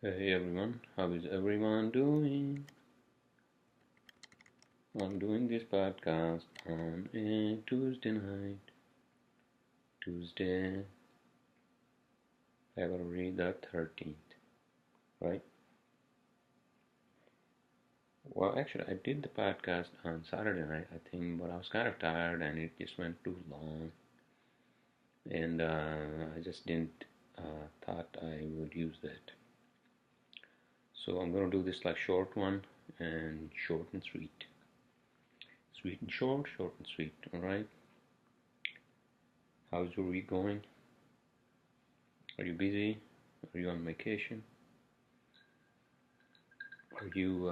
Hey everyone, how is everyone doing? I'm doing this podcast on a Tuesday night. Tuesday, February the 13th, right? Well, actually, I did the podcast on Saturday night, I think, but I was kind of tired and it just went too long. And I just didn't thought I would use that. So I'm gonna do this like short one and short and sweet. Sweet and short, short and sweet, alright? How's your week going? Are you busy? Are you on vacation? Are you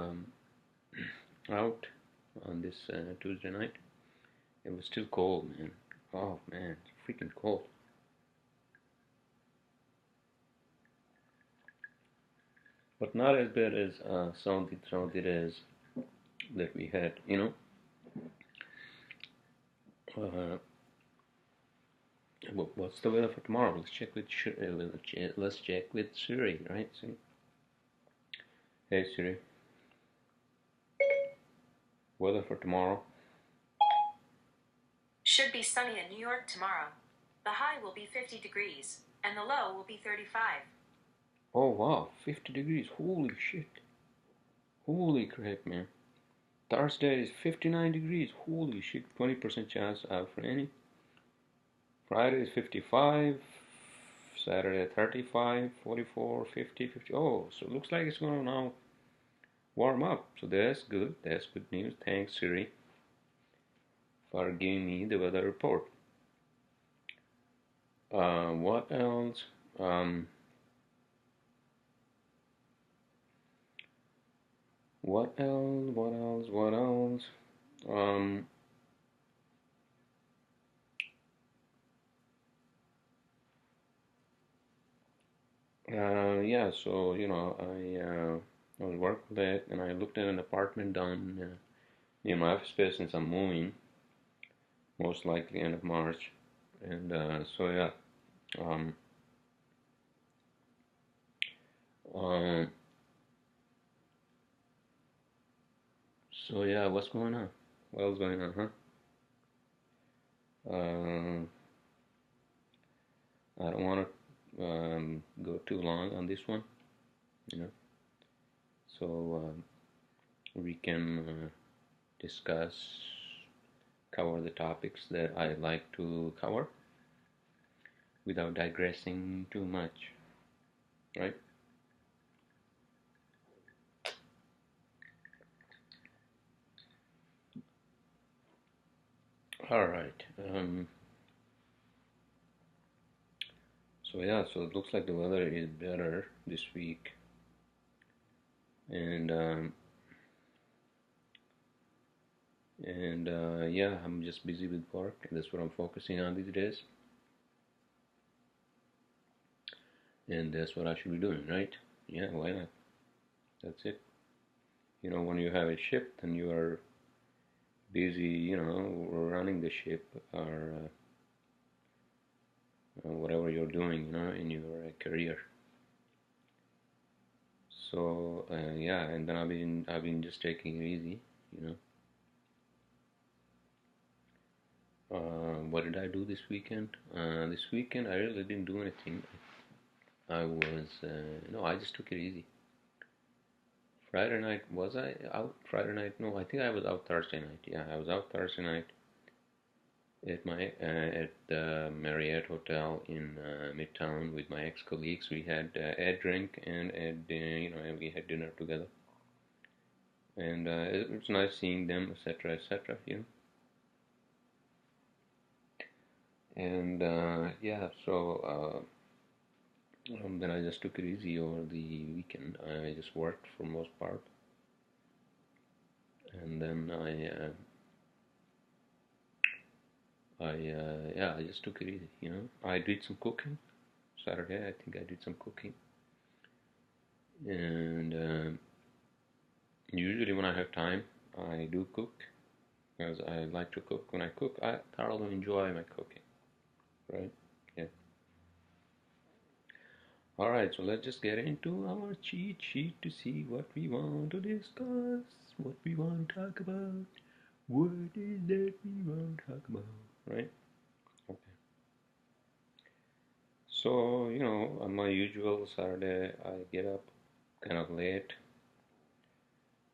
out on this Tuesday night? It was still cold, man. Oh man, it's freaking cold. But not as bad as some of the days that we had, Uh, what's the weather for tomorrow? Let's check with Siri, right? See? Hey Siri, weather for tomorrow. Should be sunny in New York tomorrow. The high will be 50 degrees, and the low will be 35. Oh wow, 50 degrees. Holy shit. Holy crap, man. Thursday is 59 degrees. Holy shit, 20% chance of rain. Friday is 55. Saturday 35, 44, 50, 50. Oh, so it looks like it's going to now warm up. So that's good. That's good news. Thanks, Siri, for giving me the weather report. What else? What else? What else? What else? Yeah, so I was working late and I looked at an apartment down near my office space since I'm moving, most likely end of March, and so yeah, um, um, so yeah, what's going on? What else going on, huh? I don't want to go too long on this one, you know, so we can discuss, cover the topics that I like to cover without digressing too much, right? All right. So yeah, so it looks like the weather is better this week, and yeah, I'm just busy with work, and that's what I'm focusing on these days, and that's what I should be doing, right? Yeah, why not? That's it. When you have a ship, then you are busy, running the ship or whatever you're doing, in your career. So yeah, and then I've been just taking it easy, you know. What did I do this weekend? This weekend I really didn't do anything. I was no, I just took it easy. Friday night, was I out Friday night? No, I think I was out Thursday night. Yeah, I was out Thursday night at the Marriott Hotel in Midtown with my ex-colleagues. We had a drink and and we had dinner together, and it was nice seeing them, etc., etc. And yeah, so then I just took it easy over the weekend. I just worked for most part, and then yeah, I just took it easy. I did some cooking. Saturday, I think I did some cooking, and usually when I have time, I do cook because I like to cook. When I cook, I thoroughly enjoy my cooking, right? Yeah. Alright, so let's just get into our cheat sheet to see what we want to discuss, what we want to talk about, what is that we want to talk about, right? Okay. So, on my usual Saturday, I get up kind of late,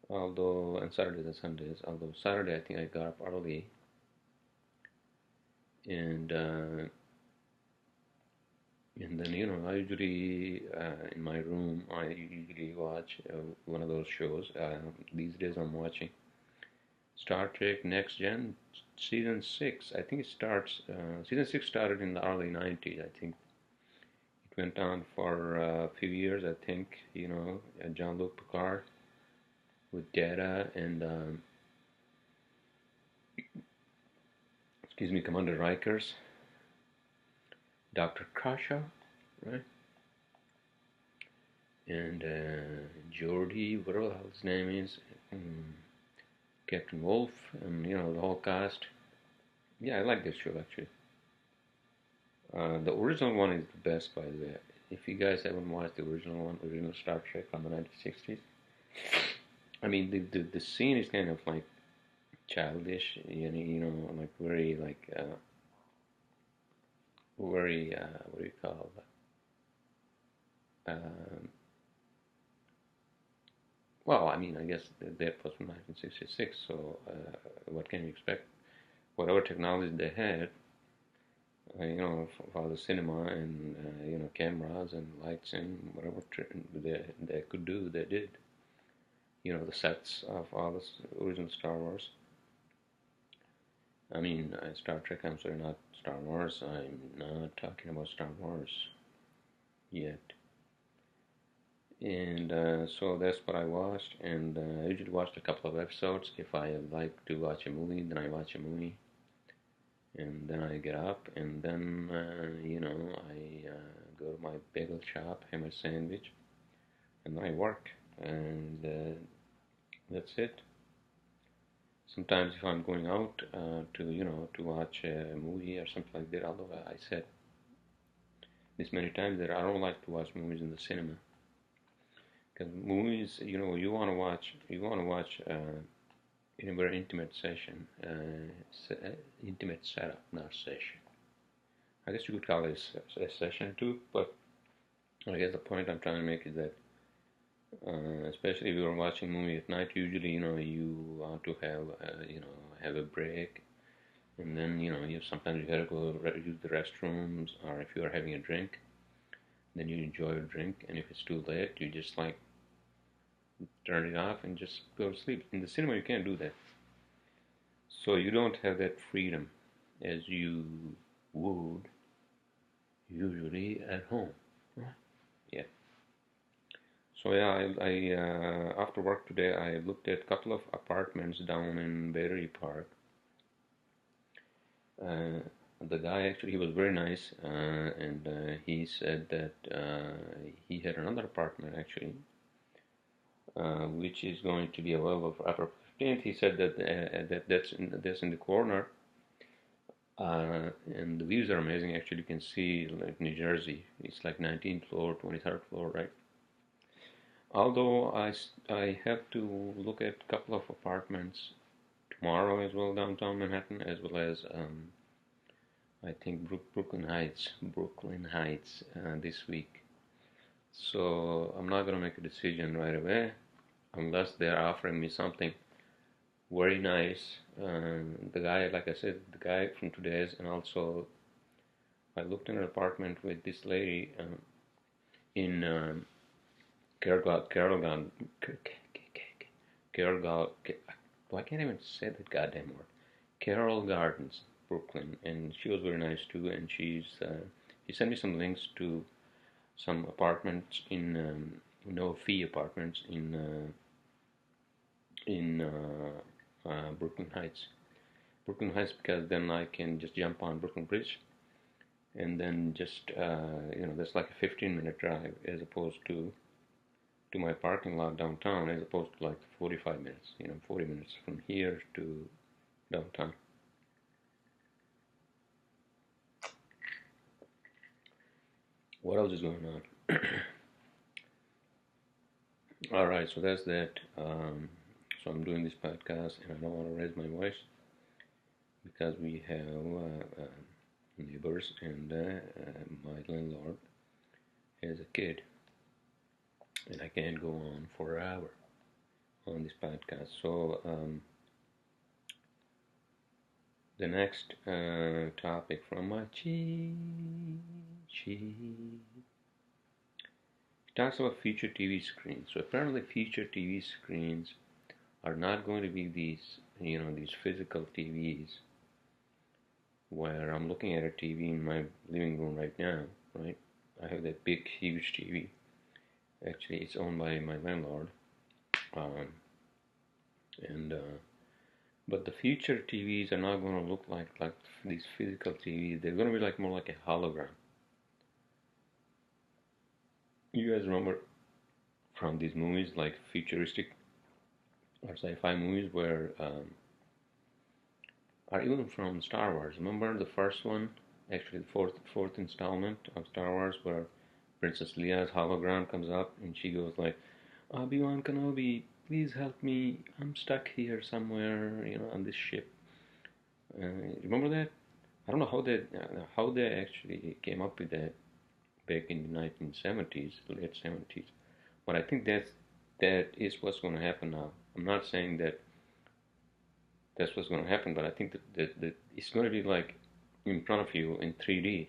although, and Saturdays and Sundays, although Saturday I think I got up early, and then I usually in my room I usually watch one of those shows. These days I'm watching Star Trek Next Gen season 6. I think it starts season 6 started in the early 90s. I think it went on for a few years. I think Jean-Luc Picard with Data and Commander Rikers, Dr. Crusher, right? And Geordi, whatever the hell his name is, Captain Wolf, and the whole cast. Yeah, I like this show actually. The original one is the best, by the way. If you guys haven't watched the original one, original Star Trek from the 1960s, I mean the scene is kind of like childish, like very like very what do you call that? Well, I mean, I guess that was from 1966, so what can you expect? Whatever technology they had, for the cinema and, cameras and lights and whatever they could do, they did. The sets of all the original Star Wars. I mean, Star Trek, I'm sorry, not Star Wars. I'm not talking about Star Wars yet. And so that's what I watched, and I usually watched a couple of episodes. If I like to watch a movie, then I watch a movie, and then I get up, and then I go to my bagel shop, have my sandwich, and then I work, and that's it. Sometimes if I'm going out to watch a movie or something like that, although I said this many times that I don't like to watch movies in the cinema. Because movies, you want to watch in a very intimate session, intimate setup, not session. I guess you could call it a session too, but I guess the point I'm trying to make is that, especially if you're watching a movie at night, usually, you want to have a break, and then, sometimes you gotta go use the restrooms, or if you're having a drink, then you enjoy your drink, and if it's too late, you just like turn it off and just go to sleep. In the cinema, you can't do that. So you don't have that freedom as you would usually at home. Yeah. So yeah, I after work today, I looked at a couple of apartments down in Battery Park. The guy actually, he was very nice, and he said that he had another apartment actually, which is going to be available for April 15th. He said that that's in the corner, and the views are amazing. Actually, you can see like New Jersey. It's like 19th floor, 23rd floor, right? Although I have to look at a couple of apartments tomorrow as well, downtown Manhattan, as well as I think Brooklyn Heights this week. So I'm not gonna make a decision right away unless they're offering me something very nice. The guy, like I said, the guy from today's, and also I looked in an apartment with this lady in I can't even say that goddamn word. Carroll Gardens, Brooklyn, and she was very nice too. And she sent me some links to some apartments in no fee apartments in Brooklyn Heights. Brooklyn Heights, because then I can just jump on Brooklyn Bridge, and then just that's like a 15-minute drive as opposed to my parking lot downtown, as opposed to like 45 minutes. 40 minutes from here to downtown. What else is going on? All right, so that's that. So I'm doing this podcast, and I don't want to raise my voice because we have neighbors, and my landlord has a kid, and I can't go on for an hour on this podcast. So the next topic from my cheat sheet talks about future TV screens. So apparently, future TV screens are not going to be these, these physical TVs where I'm looking at a TV in my living room right now, right? I have that big, huge TV. Actually, it's owned by my landlord, um, and but the future TVs are not going to look like these physical TVs. They're going to be like more like a hologram. You guys remember from these movies, like futuristic or sci-fi movies, where or even from Star Wars. Remember the first one, actually the fourth installment of Star Wars, where Princess Leia's hologram comes up and she goes like, "Obi-Wan Kenobi, please help me. I'm stuck here somewhere, on this ship." Remember that? I don't know how they actually came up with that back in the 1970s, late 70s. But I think that is what's going to happen now. I'm not saying that that's what's going to happen, but I think that it's going to be like in front of you in 3D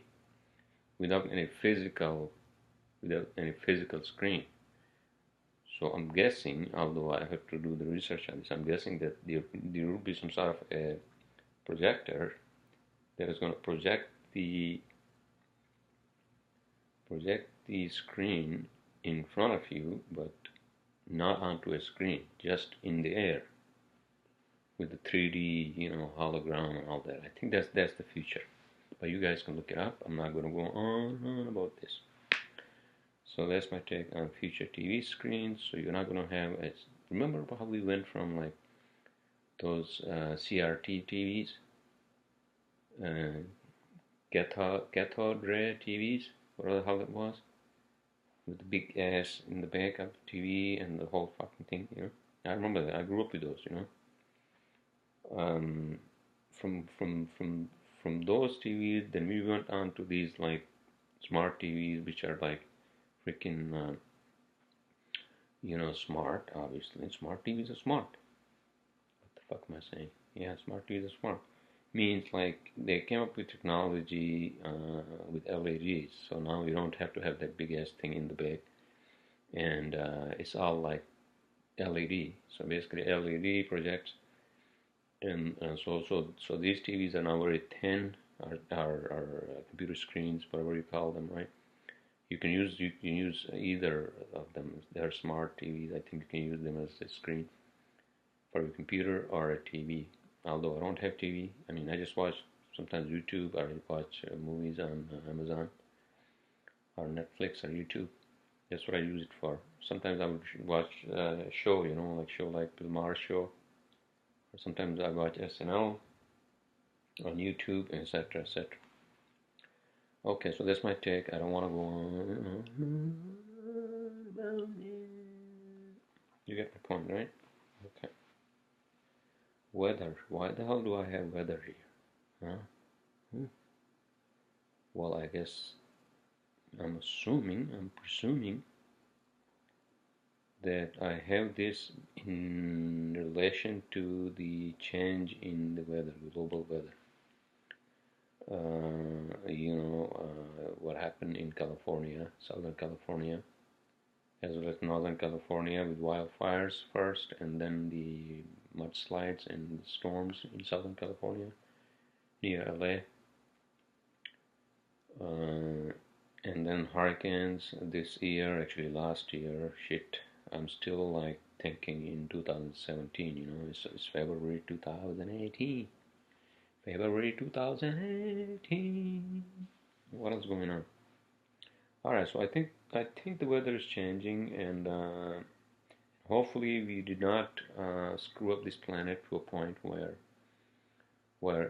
without any physical screen. So I'm guessing, although I have to do the research on this, I'm guessing that there will be some sort of a projector that is going to project the screen in front of you, but not onto a screen, just in the air with the 3D, hologram and all that. I think that's the future. But you guys can look it up. I'm not going to go on and on about this. So that's my take on future TV screens. So you're not going to have as remember how we went from like those CRT TVs, cathode ray TVs, whatever the hell it was, with the big ass in the back of the TV and the whole fucking thing. I remember that. I grew up with those. From those TVs, then we went on to these like smart TVs, which are like freaking smart. Obviously, smart TVs are smart. What the fuck am I saying? Yeah, smart TVs are smart. Means like they came up with technology with LEDs, so now you don't have to have that big ass thing in the back, and it's all like LED. So basically, LED projects. And so these TVs are now very thin, are computer screens, whatever you call them, right? You can use either of them. They're smart TVs. I think you can use them as a screen for a computer or a TV. Although I don't have TV, I mean I just watch sometimes YouTube, or I watch movies on Amazon or Netflix or YouTube. That's what I use it for. Sometimes I would watch a show, like Bill Maher show. Sometimes I watch SNL on YouTube, etc., etc. Okay, so that's my take. I don't want to go on about it. You get my point, right? Okay. Weather. Why the hell do I have weather here? Huh? Well, I guess I'm presuming that I have this in relation to the change in the weather, global weather. What happened in California, Southern California, as well as Northern California with wildfires first, and then the mudslides and storms in Southern California, near LA. And then hurricanes this year, actually last year, shit. I'm still like thinking in 2017, it's February 2018. February 2018. What is going on? Alright, so I think the weather is changing, and hopefully we did not screw up this planet to a point where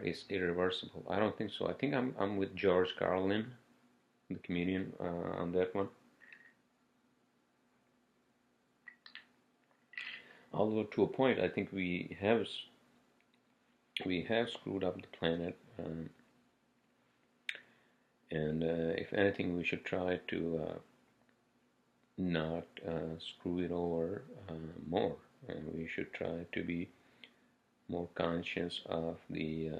it's irreversible. I don't think so. I think I'm with George Carlin, the comedian, on that one. Although to a point, I think we have screwed up the planet, and if anything, we should try to not screw it over more, and we should try to be more conscious of the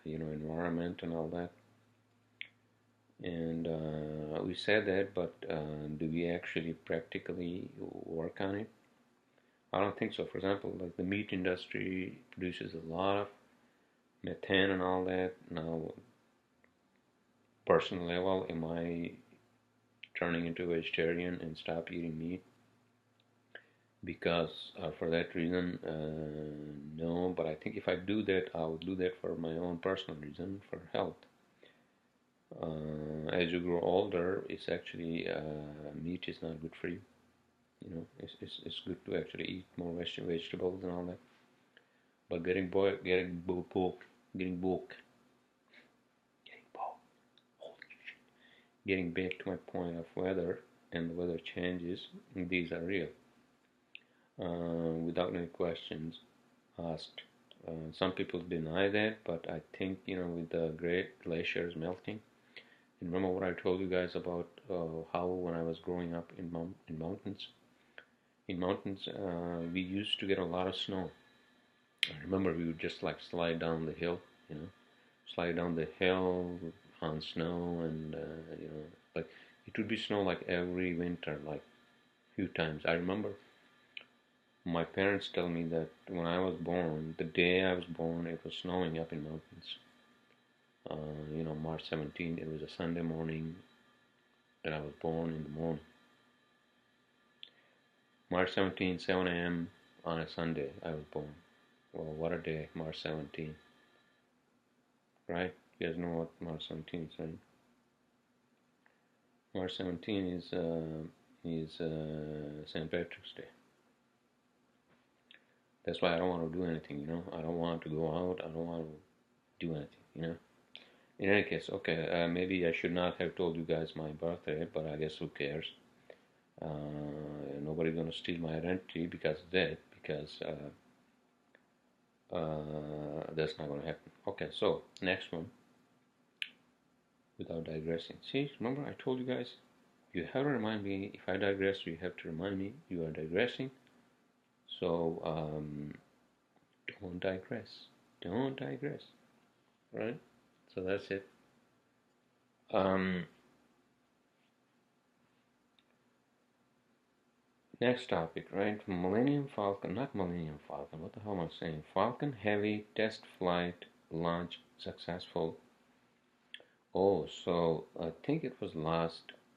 environment and all that. And we said that, but do we actually practically work on it? I don't think so. For example, like the meat industry produces a lot of methane and all that. Now, personal level, am I turning into a vegetarian and stop eating meat? Because for that reason, no. But I think if I do that, I would do that for my own personal reason, for health. As you grow older, it's actually meat is not good for you. You know, it's good to actually eat more vegetables and all that. But getting bulk, getting back to my point of weather and the weather changes, these are real, without any questions asked. Some people deny that, but I think, with the great glaciers melting, and remember what I told you guys about how when I was growing up in mountains, we used to get a lot of snow. I remember we would just like slide down the hill, on snow, and like it would be snow like every winter, like few times. I remember my parents tell me that when I was born, the day I was born, it was snowing up in mountains. March 17th, it was a Sunday morning, and I was born in the morning. March 17th, 7 a.m. on a Sunday, I was born. Well, what a day, March 17th. Right? You guys know what March 17th is, right? March 17th is St. Patrick's Day. That's why I don't want to do anything, I don't want to go out. I don't want to do anything, In any case, okay, maybe I should not have told you guys my birthday, but I guess who cares? Nobody's gonna steal my identity because of that, because that's not gonna happen. Okay, so next one. Without digressing. See, remember I told you guys, you have to remind me. If I digress, you have to remind me you are digressing. So don't digress. Don't digress. Right? So that's it. Next topic, right? Millennium Falcon, not Millennium Falcon, what the hell am I saying? Falcon Heavy test flight launch successful. Oh, so I think it was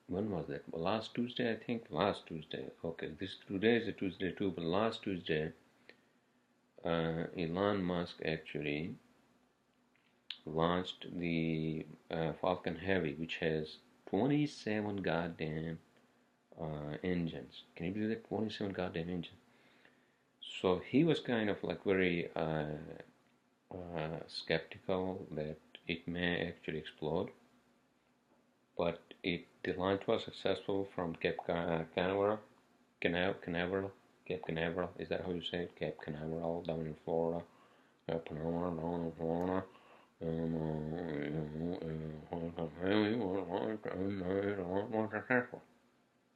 when was that? Well, last Tuesday, I think. Last Tuesday. Okay, today is a Tuesday too, but last Tuesday, Elon Musk actually launched the Falcon Heavy, which has 27 goddamn engines. Can you believe that? 27 goddamn engines. So he was kind of like very skeptical that it may actually explode, but the launch was successful from Cape Canaveral. Cape Canaveral, is that how you say it? Cape Canaveral, down in Florida.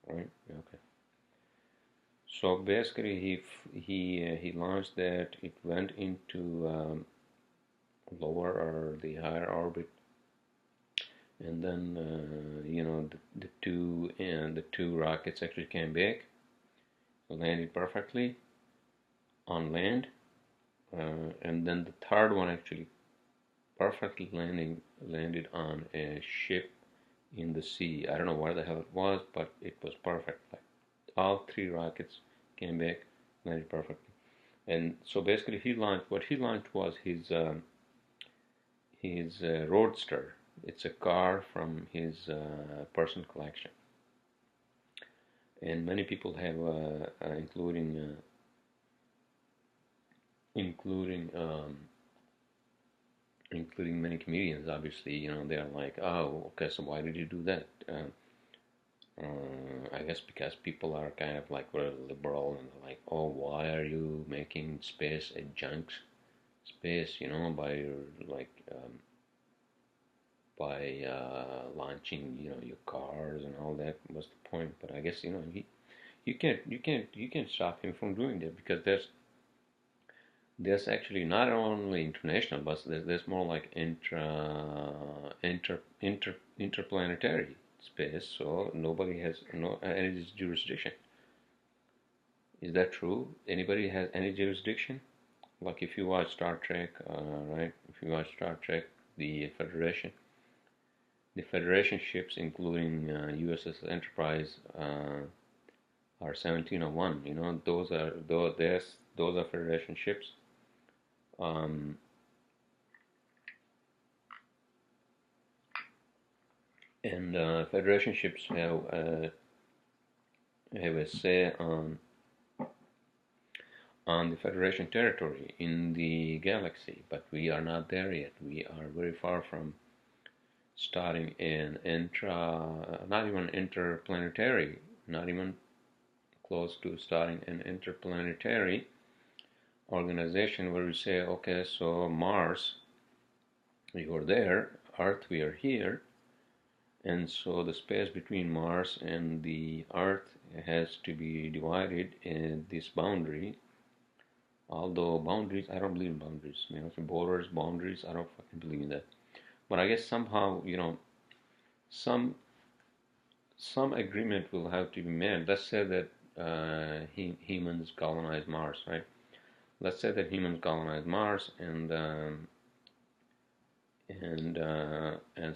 Right? Okay. So basically, he launched that. It went into lower or the higher orbit, and then the two rockets actually came back, landed perfectly on land, and then the third one actually perfectly landed on a ship in the sea. I don't know where the hell it was, but it was perfect. Like all three rockets came back, landed perfectly. And so basically, what he launched was his Roadster. It's a car from his personal collection, and many people have, including many comedians. Obviously, they're like, "Oh, okay, so why did you do that?" I guess because people are kind of like very liberal and like, oh, why are you making space a junk space, by like launching, your cars and all that. What's the point? But I guess you can't stop him from doing that, because there's actually not only international, but there's more like interplanetary space. So nobody has any jurisdiction. Is that true? Anybody has any jurisdiction? Like if you watch Star Trek, right? If you watch Star Trek, the Federation ships, including USS Enterprise, are 1701. Those are Federation ships. Um, and Federation ships have a say on the Federation territory in the galaxy, but we are not there yet. We are very far from starting an not even interplanetary, not even close to starting an interplanetary organization where we say, okay, so Mars, you're there, Earth, we are here, and so the space between Mars and the Earth has to be divided in this boundary. Although boundaries, I don't believe in boundaries. Borders, boundaries, I don't fucking believe in that. But I guess somehow, some agreement will have to be made. Let's say that humans colonize Mars, right? Let's say that humans colonize Mars and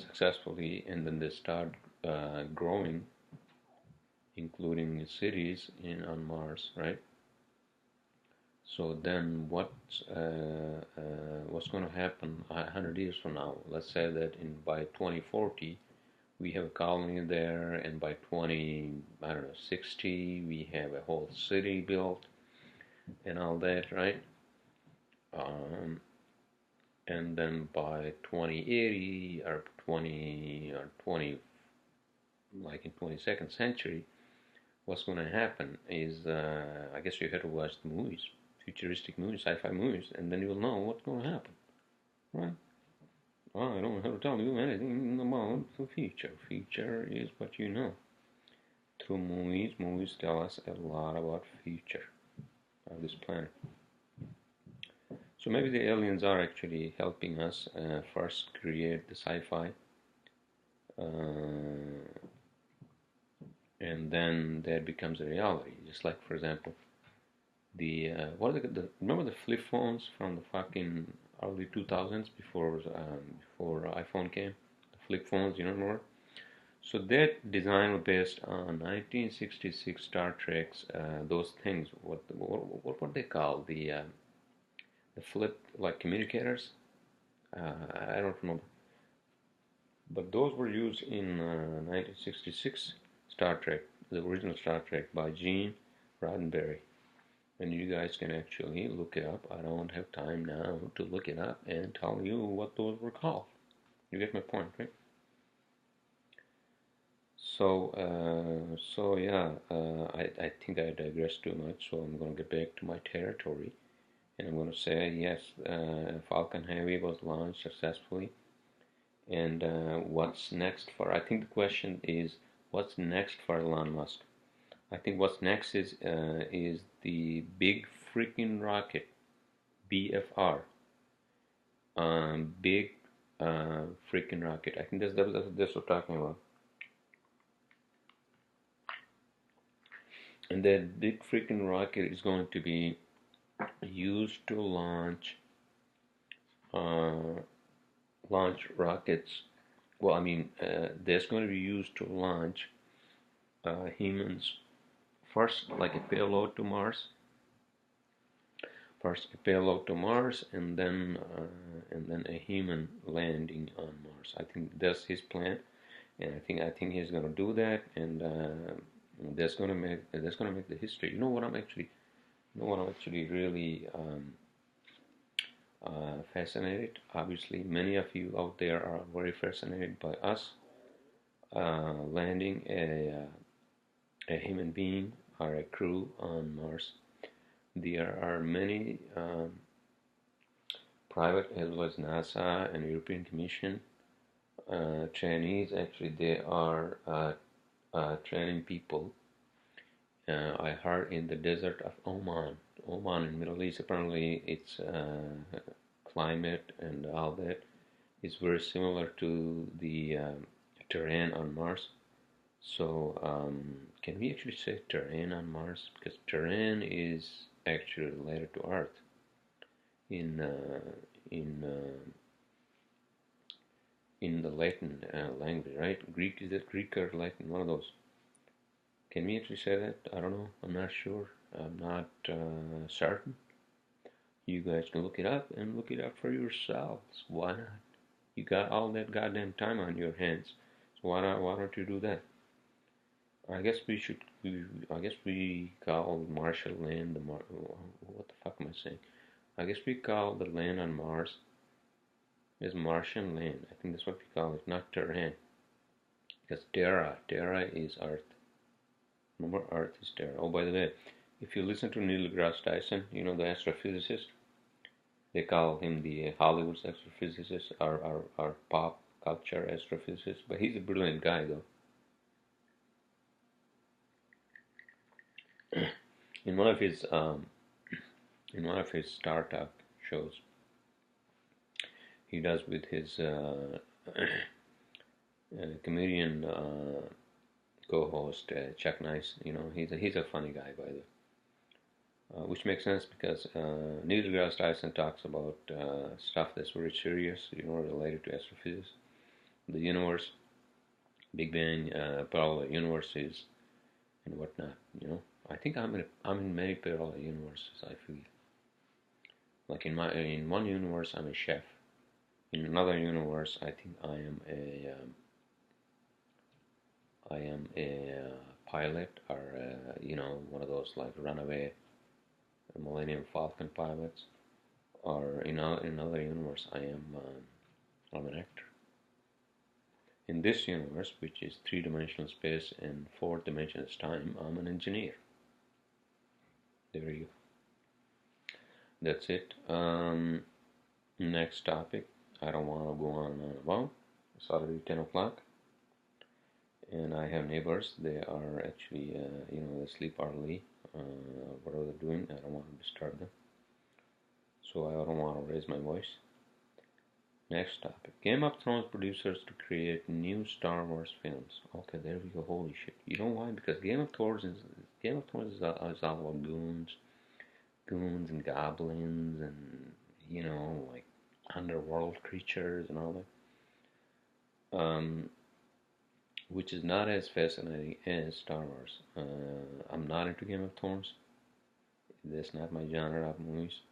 successfully, and then they start growing, including cities on Mars, right? So then what's going to happen 100 years from now? Let's say that by 2040 we have a colony there, and by 60 we have a whole city built and all that, right? And then by 2080 or 20, like in 22nd century, what's going to happen is, I guess you have to watch the movies, futuristic movies, sci-fi movies, and then you'll know what's going to happen, right? Oh, I don't have to tell you anything about the future. Future is what you know. Through movies tell us a lot about future of this planet. So maybe the aliens are actually helping us first create the sci-fi, and then that becomes a reality. Just like, for example, remember the flip phones from the fucking early 2000s before iPhone came? The flip phones, remember? So that design was based on 1966 Star Trek's those things. What were they called? The flip, like communicators. I don't remember. But those were used in 1966 Star Trek, the original Star Trek by Gene Roddenberry. And you guys can actually look it up. I don't have time now to look it up and tell you what those were called. You get my point, right? So yeah, I think I digressed too much, so I'm going to get back to my territory. And I'm going to say, yes, Falcon Heavy was launched successfully. And what's next I think the question is, what's next for Elon Musk? I think what's next is the big freaking rocket, BFR. Big freaking rocket. I think that's what we're talking about. And that big freaking rocket is going to be used to launch rockets. Well, I mean, that's going to be used to launch humans first, like a payload to Mars. First a payload to Mars, and then a human landing on Mars. I think that's his plan, and I think he's going to do that, and that's going to make the history. You know what I'm actually really fascinated. Obviously, many of you out there are very fascinated by us landing a a human being or a crew on Mars. There are many private as well as NASA and European Commission trainees. Actually, they are training people. I heard in the desert of Oman in Middle East. Apparently, its climate and all that is very similar to the terrain on Mars. So, can we actually say terrain on Mars? Because terrain is actually related to Earth in in the Latin language, right? Greek, is it Greek or Latin? One of those. Can we actually say that? I don't know. I'm not sure. I'm not certain. You guys can look it up and look it up for yourselves. Why not? You got all that goddamn time on your hands. So why not? Why don't you do that? I guess we should. I guess we call Martian land the what the fuck am I saying? I guess we call the land on Mars is Martian land. I think that's what we call it, not terrain. Because Terra is Earth. Remember, Earth is Terra. Oh, by the way, if you listen to Neil deGrasse Tyson, you know the astrophysicist. They call him the Hollywood's astrophysicist, or pop culture astrophysicist. But he's a brilliant guy, though. In one of his Star Talk shows, he does with his comedian co-host Chuck Nice. You know, he's a funny guy, by the way. Which makes sense because Neil deGrasse Tyson talks about stuff that's very serious, you know, related to astrophysics, the universe, Big Bang, parallel universes, and whatnot. You know, I think I'm in many parallel universes. I feel like in one universe I'm a chef. In another universe, I think I am a pilot, or you know, one of those like runaway Millennium Falcon pilots, or in another universe I'm an actor. In this universe, which is three-dimensional space and four dimensions time, I'm an engineer. There you go. That's it. Next topic. I don't want to go on and on about. It's already 10 o'clock, and I have neighbors. They are actually, you know, they sleep early. What are they doing? I don't want to disturb them, so I don't want to raise my voice. Next topic. Game of Thrones producers to create new Star Wars films. Okay, there we go. Holy shit. You know why? Because Game of Thrones is all about goons and goblins and, you know, like underworld creatures and all that. Which is not as fascinating as Star Wars. I'm not into Game of Thrones. That's not my genre of movies.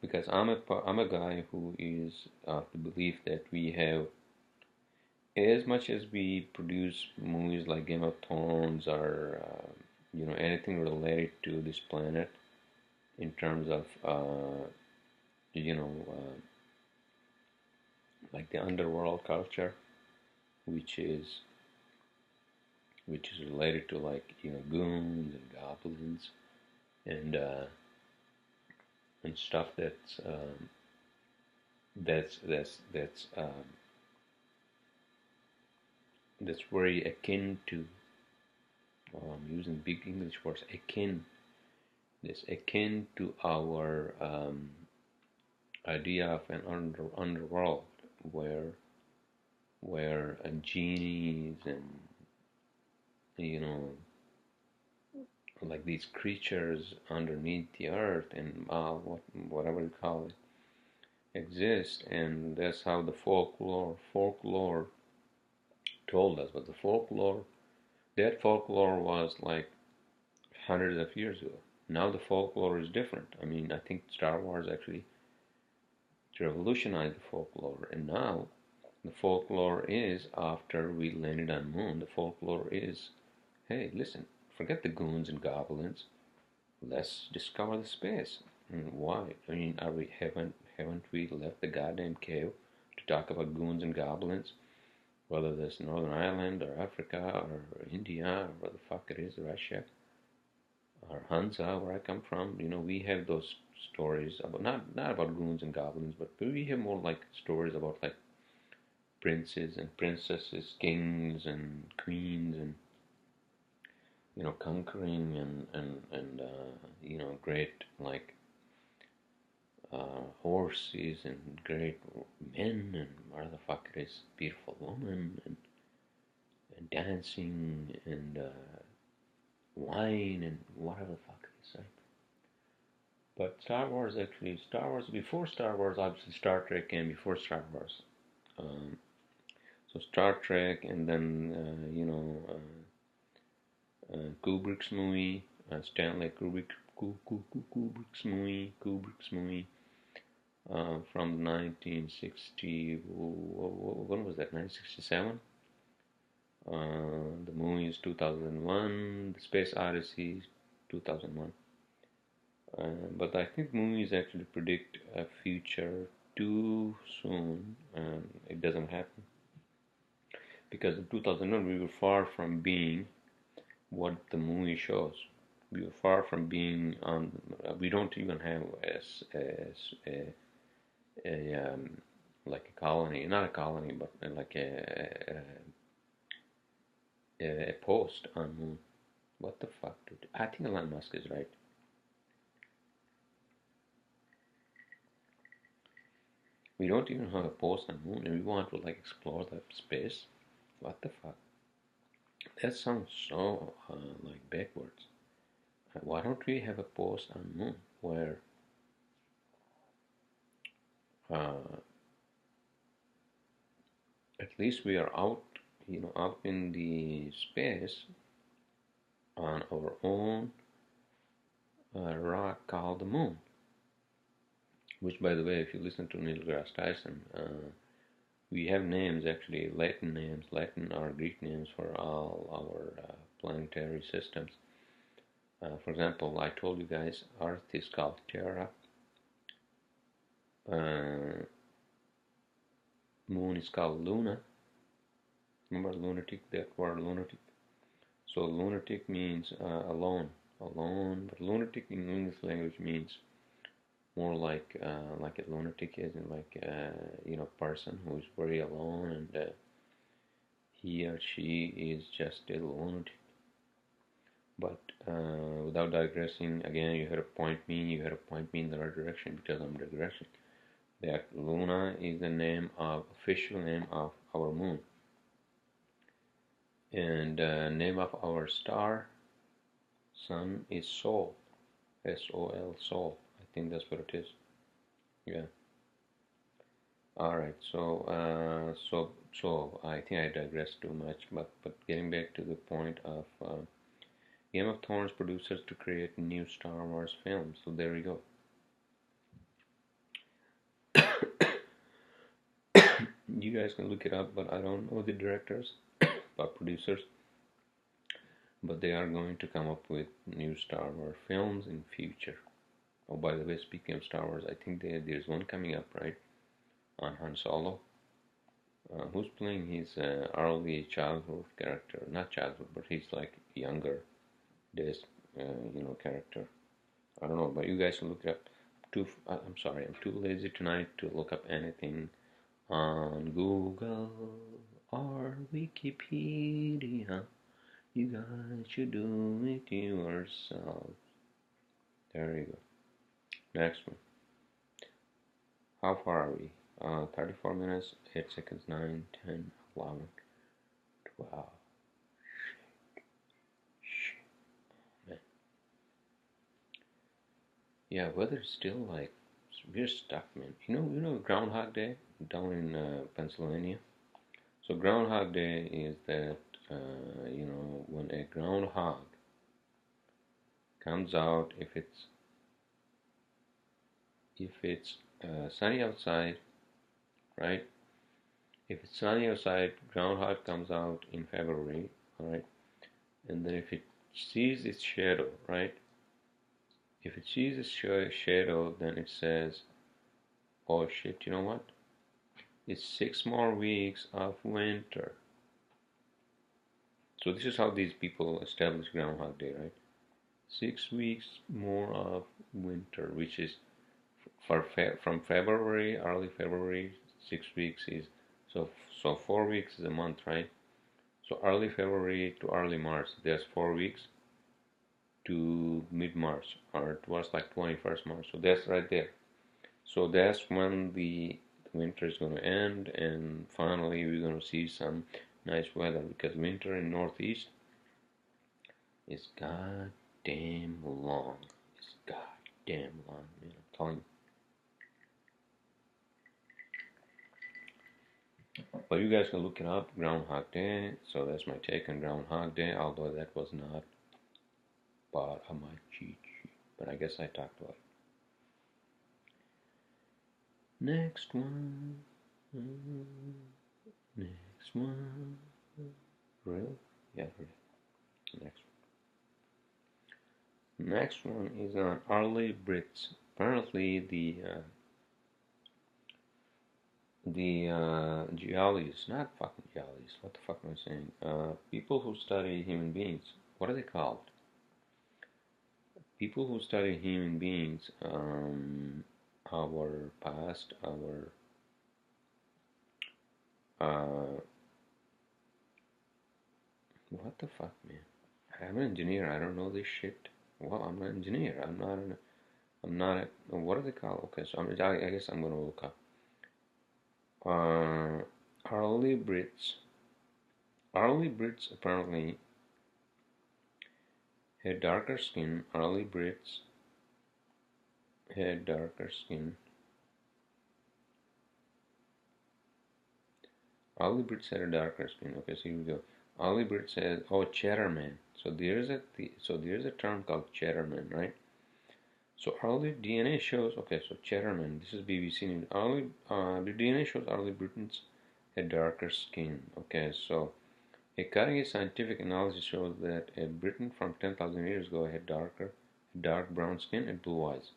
Because I'm a guy who is of the belief that we have, as much as we produce movies like Game of Thrones or you know, anything related to this planet in terms of you know, like the underworld culture, which is related to, like, you know, goons and goblins and stuff that's very akin to, I'm using big English words, akin. That's akin to our idea of an underworld where genies and, you know, like these creatures underneath the earth and whatever you call it exist, and that's how the folklore told us. But the folklore was like hundreds of years ago. Now the folklore is different. I mean, I think Star Wars actually revolutionized the folklore, and now the folklore is, after we landed on moon, the folklore is, hey, listen, forget the goons and goblins. Let's discover the space. Why? I mean, haven't we left the goddamn cave to talk about goons and goblins? whether that's Northern Ireland or Africa or India or where the fuck it is, Russia or Hansa, where I come from. You know, we have those stories about not about goons and goblins, but we have more like stories about like princes and princesses, kings and queens, and you know, conquering and you know, great like horses and great men and where the fuck it is, beautiful women and dancing and wine and whatever the fuck it is, right? But Star Wars, before Star Wars, obviously Star Trek came before Star Wars. So Star Trek, and then Kubrick's movie, Stanley Kubrick's movie from 1960. When was that? 1967. The movie is 2001. The Space Odyssey, 2001. But I think movies actually predict a future too soon, and it doesn't happen. Because in 2001 we were far from being what the movie shows. We were far from being on. We don't even have like a colony, not a colony, but like a post on moon. What the fuck, dude? I think Elon Musk is right. We don't even have a post on moon, and we want to like explore that space. What the fuck? That sounds so like backwards. Why don't we have a post on moon where at least we are out, out in the space on our own rock called the moon. Which, by the way, if you listen to Neil deGrasse Tyson, we have names, actually, Latin names, Latin or Greek names for all our planetary systems. For example, I told you guys, Earth is called Terra, Moon is called Luna. Remember lunatic, that word lunatic? So lunatic means alone, but lunatic in English language means more like a lunatic is, like person who is very alone, and he or she is just a lunatic. But without digressing, again, you had to point me in the right direction because I'm digressing. That Luna is the official name of our moon, and name of our star, sun, is Sol, S-O-L, Sol. I think that's what it is. Yeah. All right. So I think I digressed too much. But getting back to the point of Game of Thrones producers to create new Star Wars films. So there we go. You guys can look it up, but I don't know the directors or producers. But they are going to come up with new Star Wars films in future. Oh, by the way, speaking of Star Wars, I think there's one coming up, right? On Han Solo. Who's playing his early childhood character? Not childhood, but he's like younger days, character. I don't know, but you guys can look it up. I'm sorry, I'm too lazy tonight to look up anything on Google or Wikipedia. You guys should do it yourself. There you go. Next one. How far are we? 34 minutes, 8 seconds, 9, 10, 11, 12. Shit. Man. Yeah, weather's still like, we're stuck, man. You know Groundhog Day down in Pennsylvania? So Groundhog Day is that, when a groundhog comes out, if it's sunny outside, right? If it's sunny outside, groundhog comes out in February, right? And then if it sees its shadow, right? If it sees its shadow, then it says, oh shit, you know what? It's 6 more weeks of winter. So this is how these people establish Groundhog Day, right? 6 weeks more of winter, which is from February, early February. 6 weeks is so 4 weeks is a month, right? So early February to early March, there's 4 weeks to mid March, or it was like 21st March. So that's right there. So that's when the winter is going to end, and finally we're going to see some nice weather, because winter in Northeast is goddamn long. It's goddamn long, man. I'm telling you. But you guys can look it up, Groundhog Day. So that's my take on Groundhog Day, although that was not part of my cheat sheet. But I guess I talked about it. Next one. Next one. Really? Yeah, really. Next one is on early Brits. Apparently the geologists, not fucking geologists, what the fuck am I saying? People who study human beings. What are they called? People who study human beings, our past, what the fuck, man? I'm an engineer. I don't know this shit. Well, I'm not an engineer. I'm not a, what are they called? Okay, so I guess I'm gonna look up. Early Brits. Early Brits apparently had darker skin. Early Brits had darker skin. Early Brits had a darker skin. Okay, so here we go. Early Brits says, oh, Chatterman. So there's a term called Chatterman, right? So early DNA shows. Okay, so Chatterman. This is BBC News. The DNA shows early Britons had darker skin. Okay, so a cutting-edge scientific analysis shows that a Briton from 10,000 years ago had dark brown skin and blue eyes.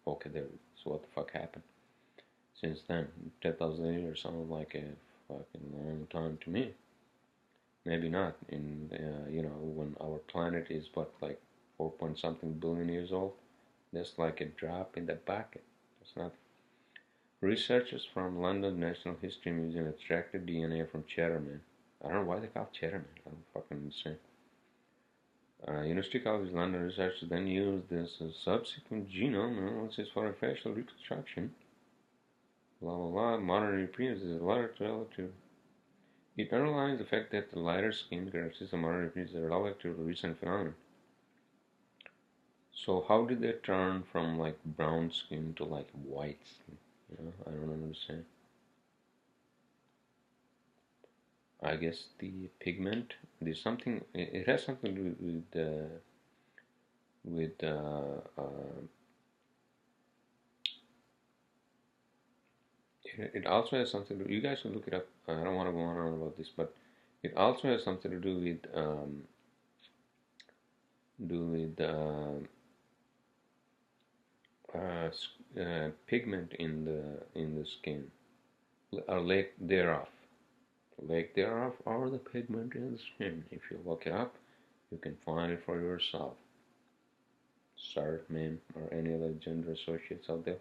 Okay, there. So what the fuck happened since then? 10,000 years sounds like a fucking long time to me. Maybe not. In when our planet is what, like 4 point something billion years old. That's like a drop in the bucket. That's not. Researchers from London National History Museum extracted DNA from Chatterman. I don't know why they call it Chatterman. I don't fucking understand. University College London researchers then used this subsequent genome analysis for a facial reconstruction. Blah blah blah. Modern Europeans is a lighter relative. It underlines the fact that the lighter skin characteristics of modern Europeans are relative to a recent phenomenon. So how did they turn from like brown skin to like white skin? I don't understand. I guess the pigment. There's something. It has something to do with it also has something to. You guys can look it up. I don't want to go on and on about this, but it also has something to do with pigment in the skin, or lack thereof. Lack thereof, or the pigment in the skin. If you look it up, you can find it for yourself. Sir, ma'am, or any other gender associates out there.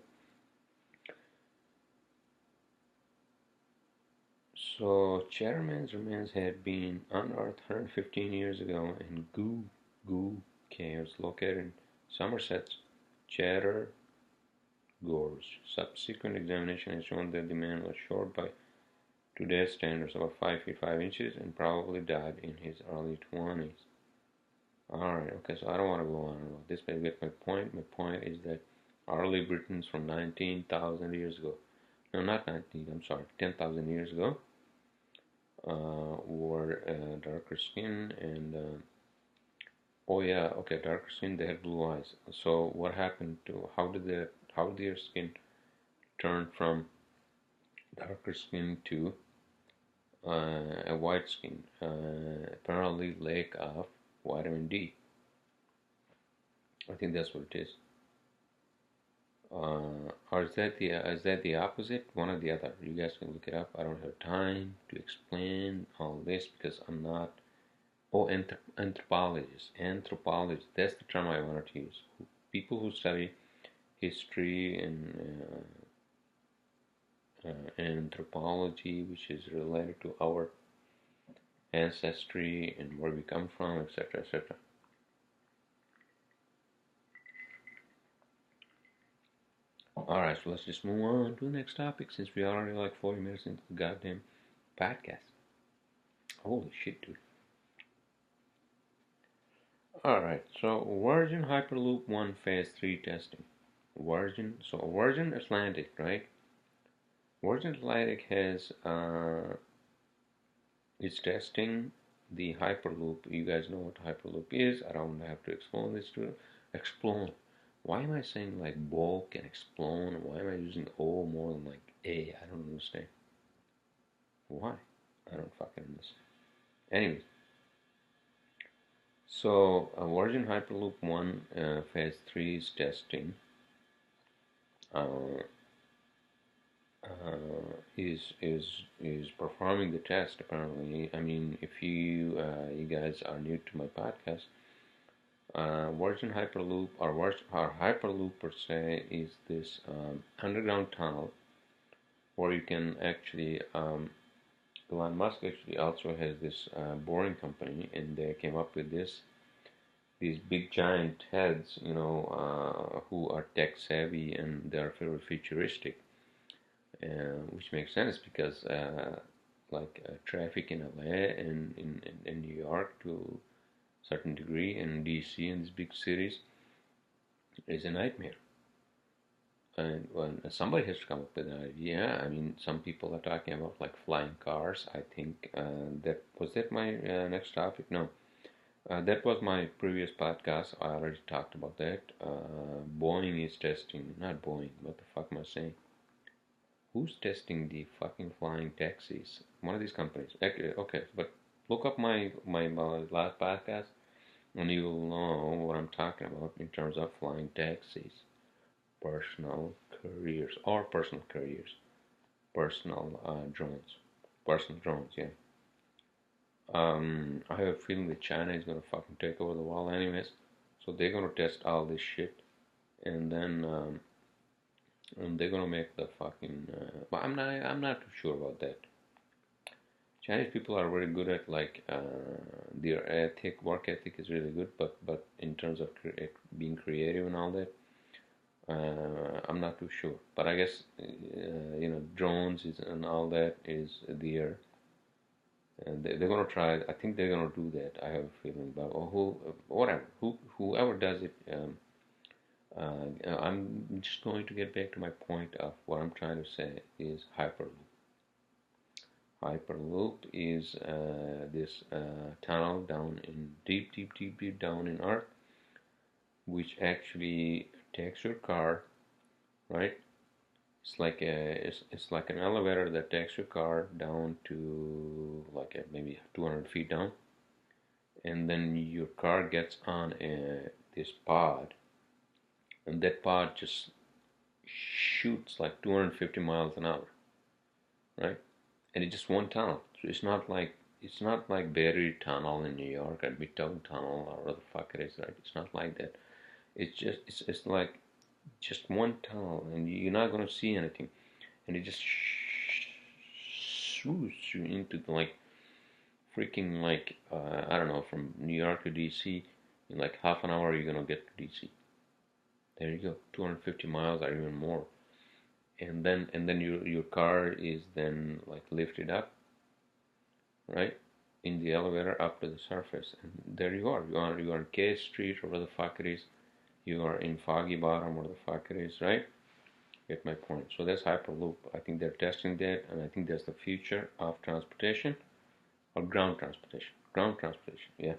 So Chatterman's remains had been unearthed 115 years ago in Goo Caves located in Somerset's Chatter Gorge. Subsequent examination has shown that the man was short by today's standards, about 5 feet 5 inches, and probably died in his early 20s. Alright, okay, so I don't want to go on about this, but I get my point. My point is that early Britons from 19,000 years ago, no, not 19, I'm sorry, 10,000 years ago, wore darker skin, and oh yeah, okay, darker skin, they had blue eyes. So what happened to, how did their skin turn from darker skin to a white skin? Apparently lack of vitamin D. I think that's what it is. Or is that the opposite? One or the other. You guys can look it up. I don't have time to explain all this because I'm not Oh, anthropologists. Anthropologists. That's the term I wanted to use. People who study history and anthropology, which is related to our ancestry and where we come from, etc., etc. Alright, so let's just move on to the next topic since we are already like 40 minutes into the goddamn podcast. Holy shit, dude. Alright, so Virgin Hyperloop 1 Phase 3 testing. Virgin Atlantic, right? Virgin Atlantic has is testing the Hyperloop. You guys know what Hyperloop is. I don't have to explain this to you. Explain. Why am I saying like bulk and explain? Why am I using O more than like A? I don't understand. Why? I don't fucking understand. Anyways, so Virgin Hyperloop 1 Phase 3 is testing. Is performing the test apparently. I mean, if you guys are new to my podcast, Virgin Hyperloop or Hyperloop per se is this underground tunnel where you can actually Elon Musk actually also has this boring company, and they came up with these big giant heads, who are tech savvy and they're very futuristic. Which makes sense because traffic in LA and in New York to a certain degree, and DC and these big cities is a nightmare. And when somebody has to come up with an idea, I mean, some people are talking about like flying cars. I think that my next topic. No, that was my previous podcast. I already talked about that. Boeing is testing, not Boeing. What the fuck am I saying? Who's testing the fucking flying taxis? One of these companies. Okay, but look up my last podcast, and you'll know what I'm talking about in terms of flying taxis, personal carriers, personal drones. Yeah. I have a feeling that China is gonna fucking take over the world, anyways. So they're gonna test all this shit, and then. And they're gonna make the fucking. But I'm not too sure about that. Chinese people are very good at their work ethic is really good. But in terms of being creative and all that, I'm not too sure. But I guess drones and all that is their. They're gonna try. I think they're gonna do that. I have a feeling. But whoever does it. I'm just going to get back to my point of what I'm trying to say is Hyperloop. Hyperloop is this tunnel down in deep down in Earth, which actually takes your car, right? It's like an elevator that takes your car down to maybe 200 feet down, and then your car gets on this pod. And that pod just shoots like 250 miles an hour, right? And it's just one tunnel. So it's not like Battery Tunnel in New York or Midtown Tunnel or whatever the fuck it is, right? It's not like that. It's like just one tunnel, and you're not gonna see anything, and it just shoots you into freaking I don't know, from New York to DC in like half an hour you're gonna get to DC. There you go, 250 miles or even more, and then your car is then lifted up, right, in the elevator up to the surface, and there you are. You are in K Street or whatever the fuck it is. You are in Foggy Bottom or the fuck it is, right? Get my point. So that's Hyperloop. I think they're testing that, and I think that's the future of transportation or ground transportation. Ground transportation, yeah.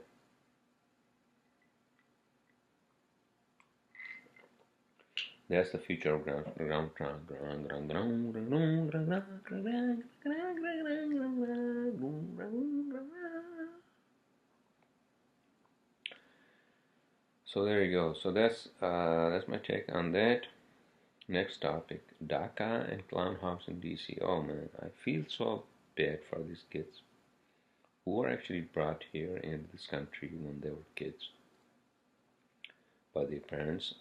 That's the future of ground. So there you go. So that's my take on that. Next topic: Daca and Clown House in DC. Oh man, I feel so bad for these kids. who were actually brought here in this country when they were kids by their parents.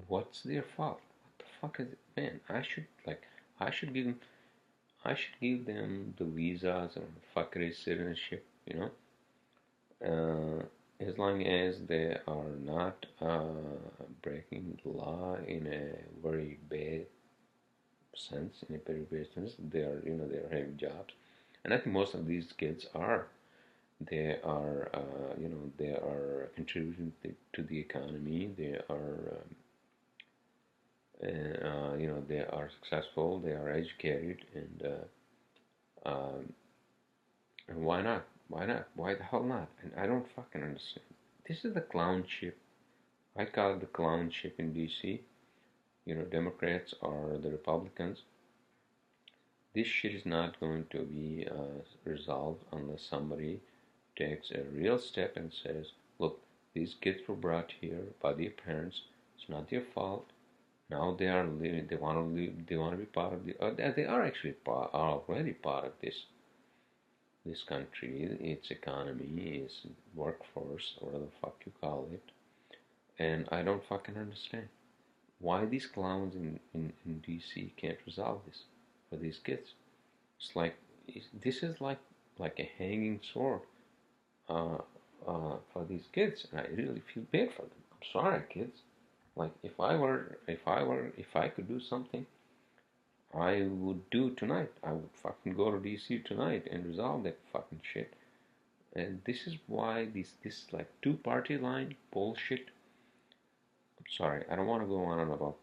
What's their fault? What the fuck is it? Man, I should give them, the visas and fuckery citizenship, as long as they are not breaking the law in a very bad sense, they are, they are having jobs, and I think most of these kids are. They are, they are contributing to the economy. They are, they are successful. They are educated, and why not? Why not? Why the hell not? And I don't fucking understand. This is the clown ship. I call it the clown ship in DC. Democrats or the Republicans. This shit is not going to be resolved unless somebody takes a real step and says, look, these kids were brought here by their parents. It's not their fault. Now they are living. They want to live. They want to be part of the. They are actually already part of this country, its economy, its workforce, or whatever the fuck you call it. And I don't fucking understand why these clowns in DC can't resolve this for these kids. It's like this is like a hanging sword for these kids, and I really feel bad for them. I'm sorry, kids. Like if I could do something, I would do tonight. I would fucking go to DC tonight and resolve that fucking shit. And this is why this like two-party line bullshit. I'm sorry, I don't want to go on and about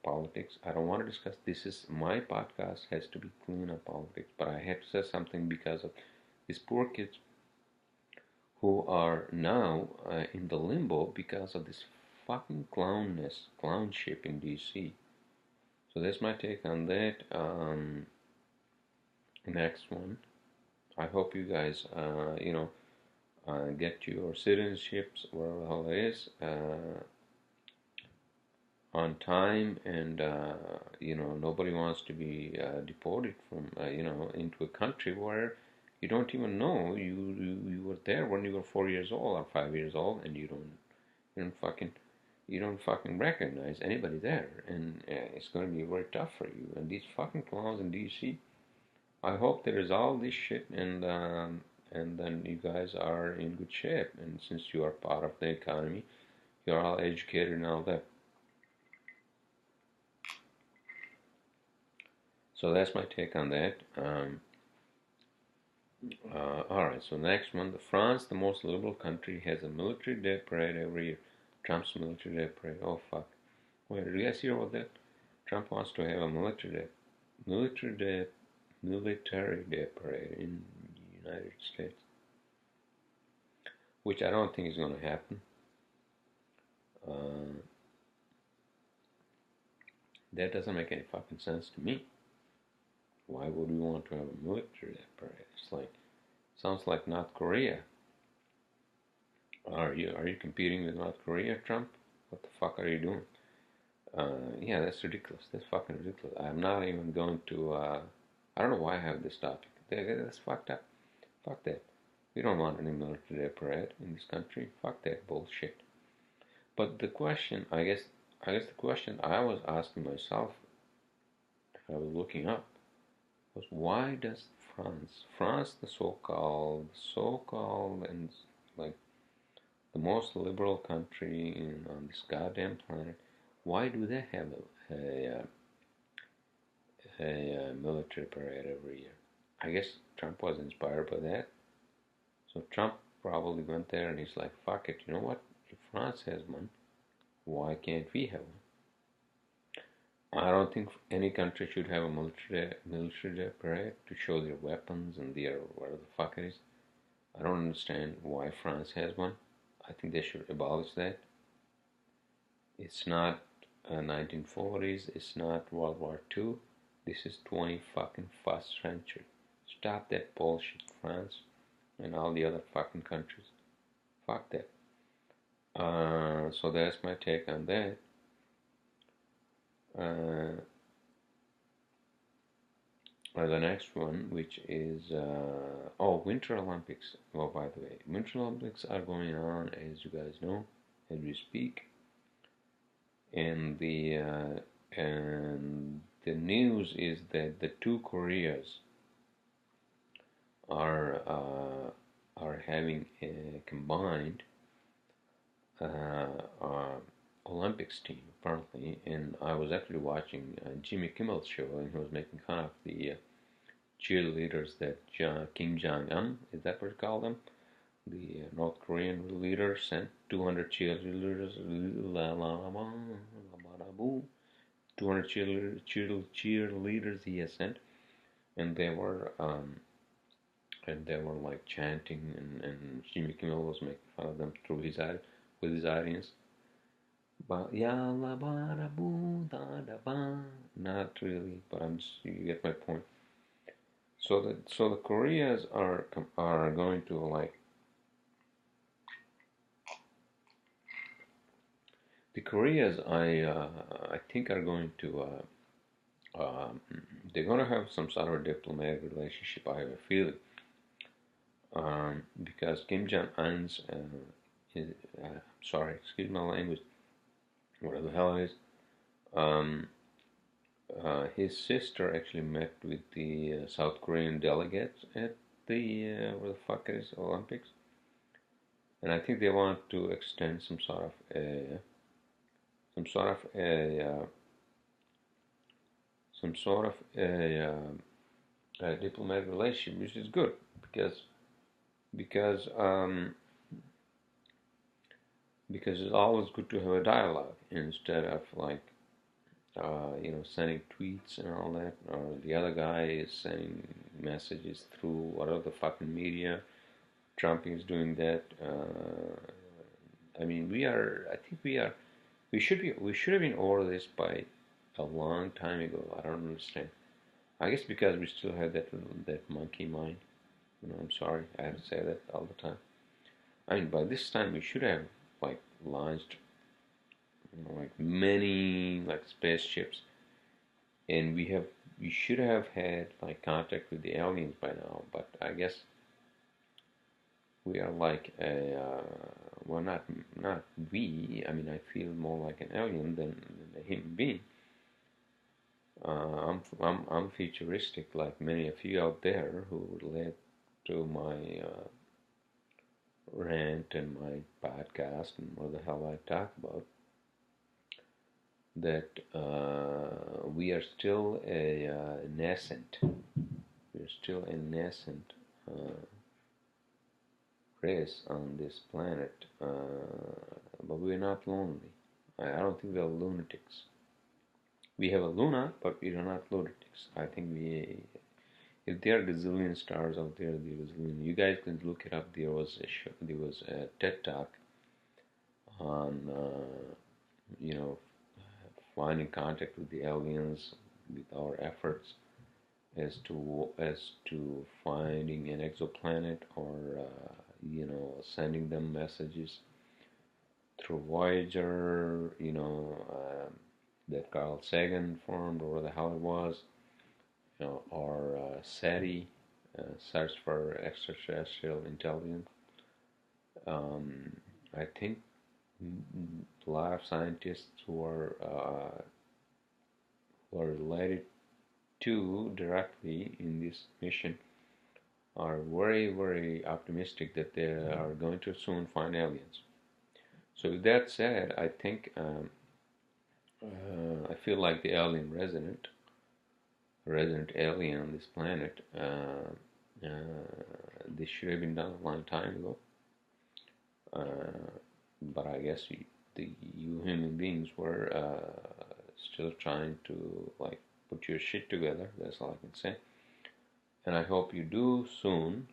politics. I don't want to discuss. This is my podcast has to be clean of politics, but I have to say something because of these poor kids who are now in the limbo because of this fucking clownship in DC. So that's my take on that. Next one. I hope you guys, get your citizenships, wherever the hell it is, on time, and nobody wants to be deported from, into a country where you don't even know you were there when you were 4 years old or 5 years old, and you don't fucking recognize anybody there, and it's going to be very tough for you. And these fucking clowns in DC, I hope they resolve this shit, and then you guys are in good shape. And since you are part of the economy, you're all educated and all that. So that's my take on that. Alright, so next one. France, the most liberal country, has a military day parade every year. Trump's military day parade. Oh, fuck. Wait, did you guys hear about that? Trump wants to have a military day parade in the United States. Which I don't think is going to happen. That doesn't make any fucking sense to me. Why would we want to have a military day parade? It's like, sounds like North Korea. Are you competing with North Korea, Trump? What the fuck are you doing? Yeah, that's ridiculous. That's fucking ridiculous. I'm not even going to, I don't know why I have this topic. That's fucked up. Fuck that. We don't want any military day parade in this country. Fuck that bullshit. But the question, I guess the question I was asking myself, I was looking up, was why does France, the so-called, and like the most liberal country on this goddamn planet, why do they have a military parade every year? I guess Trump was inspired by that. So Trump probably went there and he's like, fuck it, you know what? If France has one, why can't we have one? I don't think any country should have a military day parade to show their weapons and their whatever the fuck it is. I don't understand why France has one. I think they should abolish that. It's not 1940s. It's not World War II. This is 21st century. Stop that bullshit, France and all the other fucking countries. Fuck that. So that's my take on that. or the next one, which is Winter Olympics. Oh, by the way, Winter Olympics are going on, as you guys know, as we speak, and the news is that the two Koreas are having a combined Olympics team apparently. And I was actually watching Jimmy Kimmel's show, and he was making fun of the cheerleaders that Kim Jong-un, is that what you call them? The North Korean leader sent 200 cheerleaders, 200 cheerleaders he has sent, and they were like chanting, and Jimmy Kimmel was making fun of them through his with his audience. But not really, but you get my point. So the Koreas are going to like the Koreas. I think are going to they're going to have some sort of diplomatic relationship. I have a feeling. Because Kim Jong Un's, sorry, excuse my language, whatever the hell it is, his sister actually met with the South Korean delegates at the where the fuck is Olympics, and I think they want to extend some sort of a diplomatic relationship, which is good because it's always good to have a dialogue instead of like sending tweets and all that, or the other guy is sending messages through whatever the fucking media. Trump is doing that. I mean, we should have been over this by a long time ago. I don't understand. I guess because we still have that monkey mind. I'm sorry, I have to say that all the time. I mean, by this time we should have like launched, like many like spaceships, and we should have had like contact with the aliens by now. But I guess we are like well, not we. I mean, I feel more like an alien than a human being. I'm futuristic, like many of you out there who relate to my rant and my podcast and what the hell I talk about, that we are still a nascent. We're still a nascent race on this planet, but we're not lonely. I don't think we're lunatics. We have a Luna, but we are not lunatics. I think if there are gazillion stars out there, there is gazillion. You guys can look it up. There was a TED Talk on, finding contact with the aliens, with our efforts as to finding an exoplanet, or sending them messages through Voyager, that Carl Sagan formed, or whatever the hell it was, or SETI, Search for Extraterrestrial Intelligence. I think a lot of scientists who are related to directly in this mission are very, very optimistic that they are going to soon find aliens. So with that said, I think I feel like the alien resident alien on this planet. This should have been done a long time ago. But I guess you human beings were still trying to like put your shit together. That's all I can say. And I hope you do soon,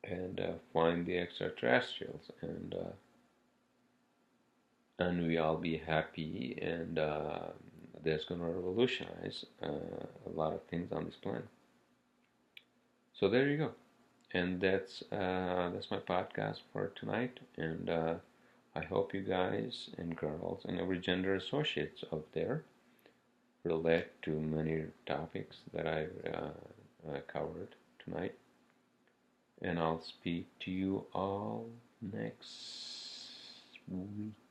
and find the extraterrestrials, and we all be happy, and that's going to revolutionize a lot of things on this planet. So there you go, and that's my podcast for tonight, and I hope you guys and girls and every gender associates out there relate to many topics that I covered tonight. And I'll speak to you all next week.